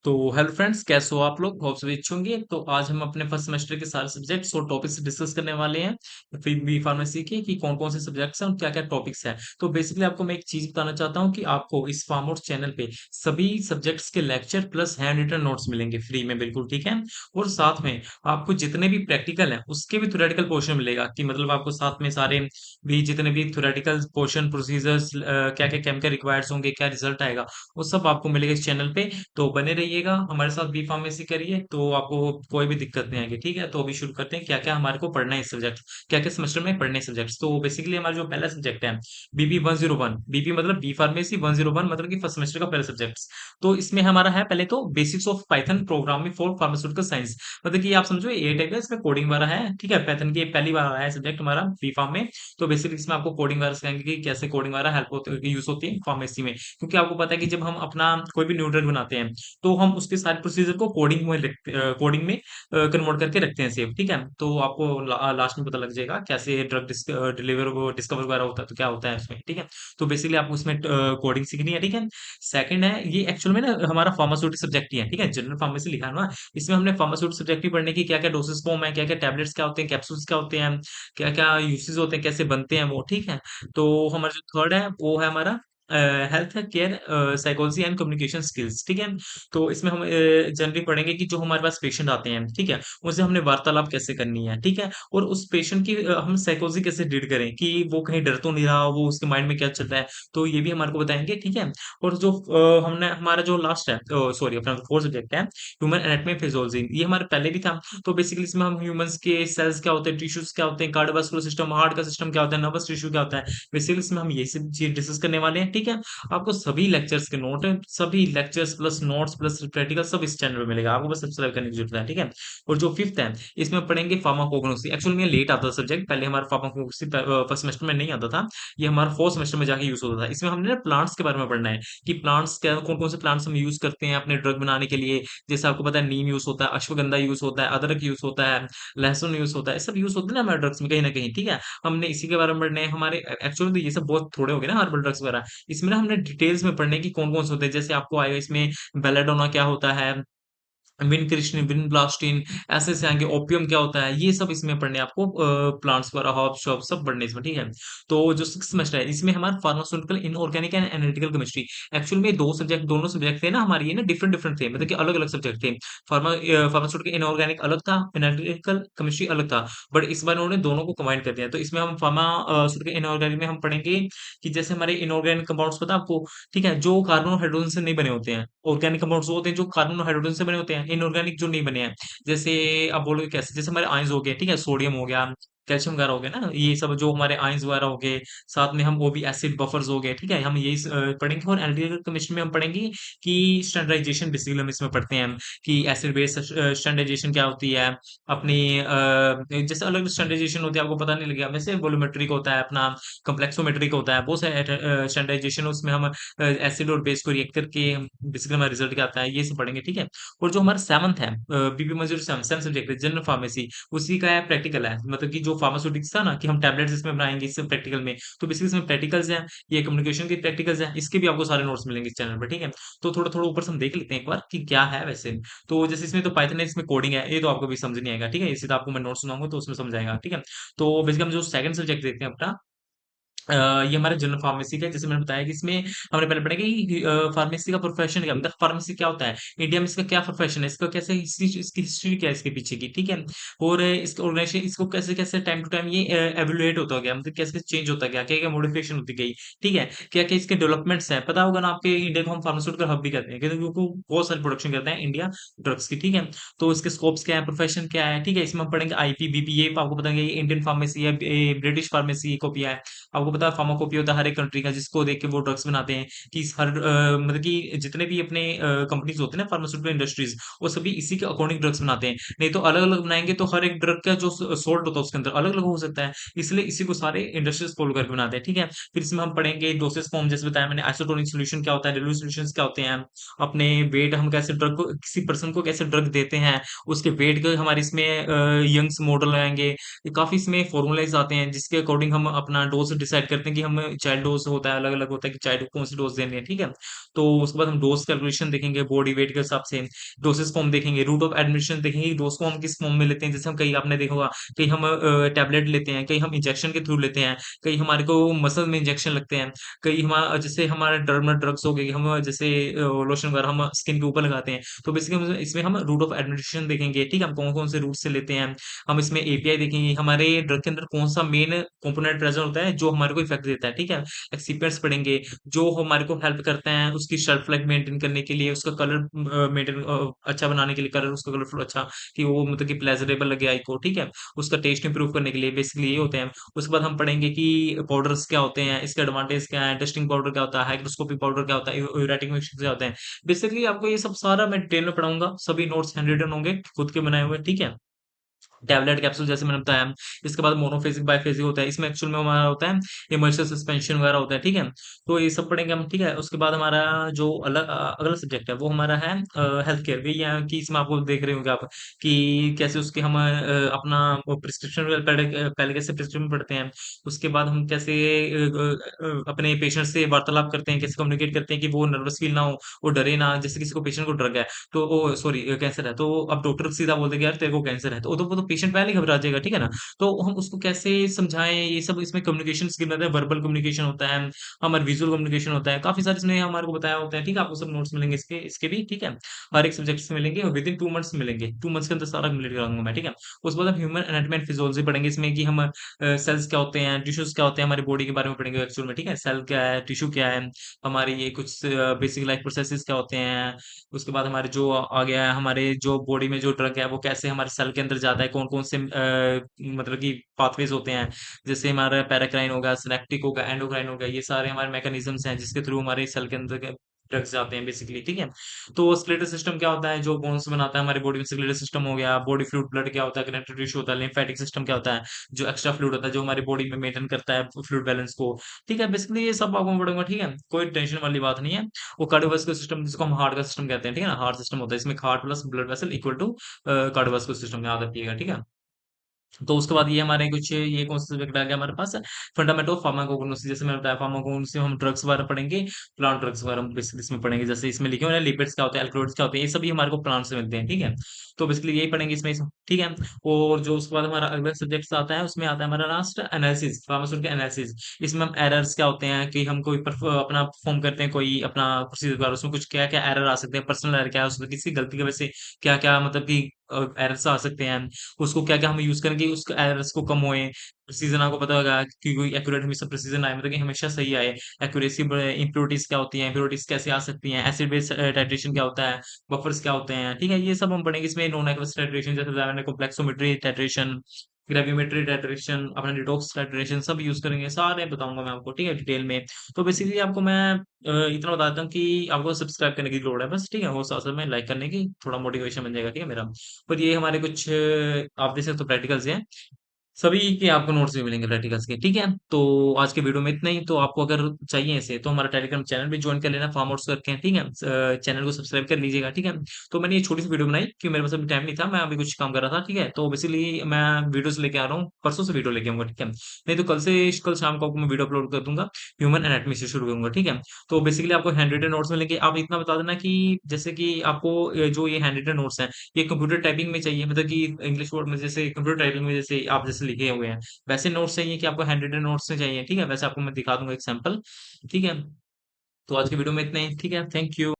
तो hello friends, कैसे हो आप लोग? होप सभी अच्छे होंगे। तो आज हम अपने फर्स्ट सेमेस्टर के सारे सब्जेक्ट्स और टॉपिक्स डिस्कस करने वाले हैं। फिर बी फार्मेसी के कि कौन कौन से सब्जेक्ट्स हैं और क्या क्या टॉपिक्स हैं। तो बेसिकली आपको मैं एक चीज बताना चाहता हूँ कि आपको इस फार्मोर्स चैनल पे सभी सब्जेक्ट्स के lecture plus handwritten notes मिलेंगे फ्री में, बिल्कुल ठीक है। और साथ में आपको जितने भी प्रैक्टिकल हैं उसके भी थ्योरेटिकल पोर्शन मिलेगा, कि मतलब आपको साथ में सारे भी जितने भी थ्योरेटिकल पोर्शन प्रोसीजर्स, क्या क्या केमिकल रिक्वायर्स होंगे, क्या रिजल्ट आएगा, वो सब आपको मिलेगा इस चैनल पे। तो बने रहिएगा हमारे साथ, बी फार्मेसी करिए तो आपको कोई भी दिक्कत नहीं आएगी, ठीक है। तो अभी शुरू करते हैं क्या क्या हमारे को पढ़ना है इस सब्जेक्ट, क्या क्या सेमेस्टर में पढ़ने सब्जेक्ट। तो बेसिकली हमारा जो पहला सब्जेक्ट है बीपी 101, बीपी मतलब बी फार्मेसी 101, मतलब कि फर्स्ट सेमेस्टर का पहला सब्जेक्ट। तो इसमें हमारा है पहले तो basics of Python programming for pharmaceutical science. मतलब कि आप समझो ये टाइप का इसमें कोडिंग वाला है, ठीक है। पाइथन की पहली बार आया है सब्जेक्ट हमारा बी फार्म में। तो बेसिकली इसमें आपको कोडिंग वाला सिखाएंगे कि कैसे कोडिंग वाला हेल्प होती यूज होती है फार्मेसी में। क्योंकि आपको पता है कि जब हम अपना कोई भी न्यू ड्रग बनाते हैं तो हम उसके सारे प्रोसीजर को कोडिंग में कन्वर्ट करके रखते हैं सेव, ठीक है। तो आपको लास्ट में पता लग जाएगा कैसे ड्रग डिलीवर डिस्कवर वगैरह होता है तो क्या होता है उसमें, ठीक है। तो बेसिकली आपको उसमें कोडिंग सीखनी है, ठीक है। सेकंड है, ये एक्चुअल में ना हमारा फार्मास्यूटिक सब्जेक्ट ही है, ठीक है। जनरल फार्मेसी लिखा है ना, इसमें हमने फार्मास्यूटिक सब्जेक्ट ही पढ़ने की क्या क्या डोसेस फॉर्म है, क्या क्या टैबलेट्स क्या होते हैं, कैप्सूल्स क्या होते हैं, क्या क्या यूसेज होते हैं, कैसे बनते हैं वो, ठीक है। तो हमारा जो थर्ड है वो है हमारा health care psychology and communication skills, ठीक है। तो इसमें हम जनरली पढ़ेंगे कि जो हमारे पास पेशेंट आते हैं, ठीक है, उनसे हमने वार्तालाप कैसे करनी है, ठीक है। और उस पेशेंट की हम साइकोलॉजी कैसे डील करें कि वो कहीं डर तो नहीं रहा, वो उसके माइंड में क्या चल रहा है, तो ये भी हमारे को बताएंगे, ठीक है। और जो हमने हमारा जो लास्ट है, सॉरी अपना फोर्थ सब्जेक्ट है ह्यूमन एनाटॉमी फिजियोलॉजी, ये हमारे पहले भी था। तो बेसिकली इसमें हम ह्यूमंस के सेल्स क्या होते हैं, टिश्यूज क्या होते हैं, कार्डियोवास्कुलर सिस्टम, हार्ट का सिस्टम क्या होता है, नर्वस टिश्यू क्या होता है, बेसिकली इसमें हम ये सब चीज डिस्कस करने वाले हैं, ठीक है। आपको सभी लेक्चर्स के नोट, सभी lectures plus notes plus practical सब इस चैनल पे मिलेगा, आपको बस सब्सक्राइब करने की जरूरत है, ठीक है। और जो फिफ्थ है, इसमें पढ़ेंगे फार्माकोग्नोसी। एक्चुअली में लेट आता था सब्जेक्ट, पहले हमारा फार्माकोग्नोसी फर्स्ट सेमेस्टर में नहीं आता था, ये हमारा फोर्थ सेमेस्टर में जाके यूज होता था। इसमें हमने ना प्लांट्स के बारे में पढ़ना है कि प्लांट्स क्या, कौन कौन से प्लांट्स हम यूज करते हैं अपने ड्रग बनाने के लिए। जैसे आपको पता है नीम यूज होता है, अश्वगंधा यूज होता है, अदरक यूज होता है, लहसुन यूज होता है, सब यूज होते हैं ना हमारे ड्रग्स में कहीं ना कहीं, ठीक है। हमने इसी के बारे में पढ़ने हैं हमारे। एक्चुअली तो ये सब बहुत थोड़े हो गए ना हर्बल ड्रग्स वगैरह, इसमें ना हमने डिटेल्स में पढ़ने की कौन कौन से होते हैं। जैसे आपको आएगा इसमें बेलाडोना क्या होता है, विनक्रिस्टिन, विनब्लास्टिन, ऐसे से आएंगे ओपियम क्या होता है, ये सब इसमें पढ़ने आपको, प्लांट्स वगैरह हर्ब्स शॉप सब पढ़ने इसमें, ठीक है। तो जो सिक्स सेमेस्टर है इसमें हमारा pharmaceutical inorganic and analytical chemistry. Actually में दो सब्जेक्ट, दोनों सब्जेक्ट थे ना हमारे, ये ना डिफरेंट डिफरेंट थे, मतलब कि अलग अलग सब्जेक्ट थे। फार्मास्यूटिकल इनऑर्गेनिक अलग था, एनालिटिकल केमिस्ट्री अलग था। बट इस बार उन्होंने दोनों को कंबाइन कर दिया। तो इसमें हम फार्मास्यूटिकल इनऑर्गेनिक में हम पढ़ेंगे कि जैसे हमारे इनऑर्गेनिक कंपाउंड्स पता है आपको, ठीक है, जो कार्बन और हाइड्रोजन से नहीं बने होते हैं। ऑर्गेनिक कंपाउंड्स वो होते हैं जो कार्बन और हाइड्रोजन से बने होते हैं, इनऑर्गेनिक जो नहीं बने हैं। जैसे आप बोलोगे कैसे, जैसे हमारे आयंस हो गए, ठीक है, सोडियम हो गया, कैल्शियम वगैरह हो गया ना, ये सब जो हमारे आयंस वगैरह हो गए। साथ में हम वो भी एसिड बफर्स हो गए, ठीक है, हम यही पढ़ेंगे। और एनालिटिकल केमिस्ट्री में हम पढ़ेंगे कि स्टैंडर्डाइजेशन, बेसिकली हम इसमें पढ़ते हैं हम कि एसिड बेस स्टैंडर्डाइजेशन क्या होती है अपनी, जैसे अलग अलग स्टैंडर्डाइजेशन होती है, आपको पता नहीं लगेगा वैसे। वॉल्यूमेट्रिक होता है अपना, कम्प्लेक्सोमेट्रिक होता है, बहुत सारे स्टैंडर्डाइजेशन, उसमें हम एसिड और बेस को रिएक्ट करके बेसिकली हमारा रिजल्ट क्या आता है, ये सब पढ़ेंगे, ठीक है। और जो हमारा सेवंथ है बीपी मजूर सेवन सब्जेक्ट है जनरल फार्मेसी, उसी का है प्रैक्टिकल है, मतलब कि जो फार्मास्यूटिक्स था ना कि हम टैबलेट्स इसमें बनाएंगे इससे प्रैक्टिकल में। तो बेसिकली इसमें प्रैक्टिकल्स हैं, ये कम्युनिकेशन के प्रैक्टिकल्स हैं, इसके भी आपको सारे नोट्स मिलेंगे इस चैनल पर, ठीक है। तो थोड़ा थोड़ा ऊपर से हम देख लेते हैं एक बार कि क्या है वैसे। तो जैसे इसमें तो पाइथन है, इसमें कोडिंग है, ये तो आपको भी समझ नहीं आएगा, ठीक है, इसी तो आपको मैं नोट सुनाऊंगा तो उसमें समझ आएगा, ठीक है। तो बेसिकली हम जो सेकंड सब्जेक्ट देखते हैं अपना, ये हमारा जनरल फार्मेसी का है। जैसे मैंने बताया कि इसमें हमने पहले पढ़ा कि फार्मेसी का प्रोफेशन क्या, मतलब फार्मेसी क्या होता है, इंडिया में इसका क्या प्रोफेशन है, इसका कैसे हिस्ट्री, इसकी हिस्ट्री क्या है इसके पीछे की, ठीक है। और इसका ऑर्गेनाइजेशन, इसको कैसे कैसे टाइम टू टाइम ये एवोल्यूएट होता गया, मतलब कैसे कैसे चेंज होता गया, क्या क्या मॉडिफिकेशन होती गई, ठीक है। क्या क्या इसके डेवलपमेंट्स हैं, पता होगा ना आपके, इंडिया को हम फार्मास्यूटिकल हब भी कहते हैं क्योंकि बहुत सारी प्रोडक्शन करते हैं इंडिया ड्रग्स की, ठीक है। तो इसके स्कोप्स क्या है, प्रोफेशन क्या है, ठीक है। इसमें हम पढ़ेंगे आईपी बीपी, ये आपको बताएंगे ये इंडियन फार्मेसी है, ब्रिटिश फार्मेसी कॉपिया है। आपको पता है फार्माकोपिया होता है हर एक कंट्री का, जिसको देख के वो ड्रग्स बनाते हैं। कि हर मतलब कि जितने भी अपने कंपनीज होते हैं ना फार्मास्यूटिकल इंडस्ट्रीज, वो सभी इसी के अकॉर्डिंग ड्रग्स बनाते हैं। नहीं तो अलग अलग बनाएंगे तो हर एक ड्रग का जो सोल्ट होता है उसके अंदर अलग अलग हो सकता है, इसलिए इसी को सारे इंडस्ट्रीज फॉलो करके बनाते हैं, ठीक है। फिर इसमें हम पढ़ेंगे डोसेस फॉर्म, जैसे बताया मैंने, आइसोटोनिक सोल्यूशन क्या होता है, डिल्यूट सोल्यूशन क्या होते हैं, अपने वेट हम कैसे ड्रग को, किसी पर्सन को कैसे ड्रग देते हैं, उसके वेट का हमारे इसमें यंग्स मॉडल आएंगे। काफी इसमें फॉर्मूलाज आते हैं जिसके अकॉर्डिंग हम अपना डोज डिसाइड डिसाइड करते हैं कि हम चाइल्ड डोज़ होता है, अलग-अलग होता है कि चाइल्ड को कौन सी डोज़ देनी है, ठीक है? तो उसके बाद हम डोज़ कैलकुलेशन देखेंगे बॉडी वेट के हिसाब से, डोसेज फॉर्म देखेंगे, रूट ऑफ एडमिनिस्ट्रेशन देखेंगे कि डोज़ को हम किस फॉर्म में लेते हैं। जैसे हम कहीं आपने देखा होगा, कहीं हम टैबलेट लेते हैं, कहीं हम इंजेक्शन के थ्रू लेते हैं, कहीं हमारे को मसल में इंजेक्शन लगते हैं, कहीं जैसे हमारा डर्मा ड्रग्स हो गई, हम जैसे लोशन वगैरह हम स्किन के ऊपर लगाते हैं। तो बेसिकली हम इसमें हम रूट ऑफ एडमिनिस्ट्रेशन देखेंगे, ठीक है? हम कौन-कौन से रूट से लेते हैं। हम इसमें एपीआई देखेंगे, हमारे ड्रग के अंदर कौन-सा मेन कंपोनेंट प्रेज़ेंट होता है, जो हमारे को इफ़ेक्ट देता है, ठीक है? एक्सिपिएंट्स पढ़ेंगे, जो हमारे को हेल्प करते हैं उसकी शेल्फ लाइफ मेंटेन करने के लिए, उसका कलर मेंटेन अच्छा बनाने के लिए, कलर उसका कलरफुल अच्छा कि वो मतलब कि प्लेज़रेबल लगे आई को, ठीक है? उसका टेस्ट इंप्रूव करने के लिए बेसिकली ये होते हैं। उसके बाद हम पढ़ेंगे कि पाउडर्स क्या होते हैं, इसके एडवांटेज क्या है, टेस्टिंग पाउडर क्या होता है, हाइग्रोस्कोपिक पाउडर क्या होता है, यूरेटिक मिक्सचर क्या होते हैं। बेसिकली आपको ये सब सारा मैं डिटेल में पढ़ाऊँगा, सभी नोट्स हैंड रिटन होंगे, खुद के बनाए हुए, ठीक है? टैबलेट कैप्सूल जैसे मैंने बताया। इसके बाद मोनोफेज़िक, बाइफेज़िक होता है। इसमें एक्चुअल में हमारा होता है इमर्सिव सस्पेंशन वगैरह होता है, ठीक है? तो ये सब पढ़ेंगे हम, ठीक है? उसके बाद हमारा जो अगला सब्जेक्ट है वो हमारा है हेल्थ केयर। वही है कि इसमें आपको देख रहे होंगे आप कि कैसे उसके हम अपना वो प्रिस्क्रिप्शन पहले कैसे प्रिस्क्रिप्शन पढ़ते हैं। उसके बाद हम कैसे अपने पेशेंट से वार्तालाप करते हैं, कैसे कम्युनिकेट करते हैं कि वो नर्वस फ़ील ना हो, वो डरे ना। जैसे किसी को पेशेंट को ड्रग है, तो ओ सॉरी कैंसर है, तो अब डॉक्टर सीधा बोल देगा यार तेरे को कैंसर है, तो वो तो पेशेंट पहले ही घबरा जाएगा, ठीक है ना? तो हम उसको कैसे समझाएँ, ये सब इसमें कम्युनिकेशन स्किल रहता है, वर्बल कम्युनिकेशन होता है, हमारा विजुअल कम्युनिकेशन होता है, काफ़ी सारे इसमें हमारे को बताया होता है, ठीक है? आपको सब नोट्स मिलेंगे इसके इसके भी, ठीक है? हर एक सब्जेक्ट से मिलेंगे और विदिन 2 मंथ्स मिलेंगे, 2 मंथ्स के अंदर सारा कंप्लीट कराऊँगा मैं, ठीक है? उसके बाद हम ह्यूमन एनाटॉमी एंड फिजियोलॉजी पढ़ेंगे इसमें कि हम सेल्स क्या होते हैं, टिश्यूज़ क्या होते हैं, हमारी बॉडी के बारे में पढ़ेंगे एक्चुअल में, ठीक है? सेल क्या है, टिश्यू क्या है, हमारी ये कुछ बेसिक लाइफ प्रोसेसेस क्या होते हैं, उसके बाद हमारे जो आ गया है, हमारे जो बॉडी में जो ड्रग है, वो कैसे हमारे सेल के अंदर जाता है, कौन-कौन से मतलब कि पाथवेज़ होते हैं। जैसे हमारा पैराक्राइन होगा, सिनेप्टिक होगा, एंडोक्राइन होगा, ये सारे हमारे मैकेनिज़म्स हैं, जिसके थ्रू हमारे सेल के अंदर के ड्रग्स जाते हैं बेसिकली, ठीक है? तो स्केलेटल सिस्टम क्या होता है, जो बोन्स बनाता है हमारी बॉडी में, स्केलेटल सिस्टम हो गया, बॉडी फ्लूइड, ब्लड क्या होता है, कनेक्टिव टिश्यू होता है, लिम्फेटिक सिस्टम क्या होता है, जो एक्स्ट्रा फ्लूइड होता है, जो हमारी बॉडी में मेंटेन करता है फ्लूइड बैलेंस को, ठीक है? बेसिकली ये सब आपको मैं पढ़ूँगा, ठीक है? कोई टेंशन वाली बात नहीं है। वो कार्डियोवास्कुलर सिस्टम जिसको हम हार्ट का सिस्टम कहते हैं, ठीक है ना? हार्ट सिस्टम होता है, इसमें heart plus blood vessel equal to cardiovascular system याद रखिएगा, ठीक है? तो उसके बाद ये हमारे कुछ ये कौन सा सब्जेक्ट आ गया हमारे पास फंडामेंटल ऑफ फार्माकोग्नोसिस जैसे मैंने बताया फार्माकोग्नोसिस में हम ड्रग्स वगैरह पढ़ेंगे, प्लांट ड्रग्स वगैरह हम बेसिकली इसमें पढ़ेंगे। जैसे इसमें लिखे हुए हैं लिपिड्स क्या होते हैं, एल्कलॉइड्स क्या होते हैं, ये सभी हमारे को प्लांट से मिलते हैं, ठीक है? तो बेसिकली यही पढ़ेंगे इसमें ठीक है? और जो उसके बाद हमारा अगला सब्जेक्ट आता है उसमें आता है हमारा लास्ट एनालिसिस, फार्मास्यूटिकल एनालिसिस। इसमें हम एरर्स क्या होते हैं कि हम कोई अपना परफॉर्म करते हैं कोई अपना प्रोसीजर वगैरह उसमें कुछ क्या-क्या एरर आ सकते हैं, पर्सनल एरर क्या है उसमें किसी गलती की वजह से क्या-क्या मतलब कि एरर्स आ सकते हैं। उसको क्या-क्या हम यूज़ करेंगे उस एरर्स को कम होए। प्रिसिज़न आपको पता होगा कि कोई एक्यूरेट हमेशा प्रिसिज़न आए मतलब कि हमेशा सही आए। एक्यूरेसी ब इम्प्योरिटीज़ क्या होती हैं, इम्प्योरिटीज़ कैसे आ सकती हैं, एसिड बेस टाइट्रेशन क्या होता है, बफर्स क्या होते हैं, ठीक है? ये सब हम पढ़ेंगे इसमें नॉन एक्वस टाइट्रेशन जैसे बताया मैंने कॉम्प्लेक्सोमेट्री टाइट्रेशन, ग्रेविमेट्री टाइट्रेशन, अपना डिटॉक्स टाइट्रेशन सब यूज़ करेंगे, सारे बताऊँगा मैं आपको, ठीक है? डिटेल में। तो बेसिकली आपको मैं इतना बता देता हूँ कि आपको सब्सक्राइब करने की लोड़ है बस, ठीक है? और साथ-साथ में लाइक करने की, थोड़ा मोटिवेशन बन जाएगा, ठीक है मेरा? और ये हमारे कुछ आप देख सकते हो प्रैक्टिकल्स हैं। सभी के आपको नोट्स भी मिलेंगे प्रैक्टिकल्स के, ठीक है? तो आज के वीडियो में इतना ही, तो आपको अगर चाहिए ऐसे तो हमारा टेलीग्राम चैनल भी जॉइन कर लेना फार्म आउट्स करके, ठीक है? चैनल को सब्सक्राइब कर लीजिएगा, ठीक है? तो मैंने ये छोटी-सी वीडियो बनाई क्योंकि मेरे पास अभी टाइम नहीं था, मैं अभी कुछ काम कर रहा था, ठीक है? तो बेसिकली मैं वीडियोज़ लेके आ रहा हूँ, परसों से वीडियो लेके आऊँगा, ठीक है? नहीं तो कल शाम को आपको मैं वीडियो अपलोड कर दूँगा, ह्यूमन एनाटॉमी से शुरू करूँगा, ठीक है? तो बेसिकली आपको हैंड रिटन नोट्स मिलेंगे, आप इतना बता देना कि जैसे कि आपको जो ये हैंड रिटन नोट्स हैं, ये कंप्यूटर टाइपिंग में चाहिए मतलब कि इंग्लिश वर्ड में जैसे कंप्यूटर टाइपिंग में जैसे आप जैसे लिखे हुए हैं। वैसे नोट्स चाहिए कि आपको हैंड रिटन नोट्स में चाहिए, ठीक है? वैसे आपको मैं दिखा दूँगा एक सैंपल, ठीक है? तो आज की वीडियो में इतना ही, ठीक है? Thank you.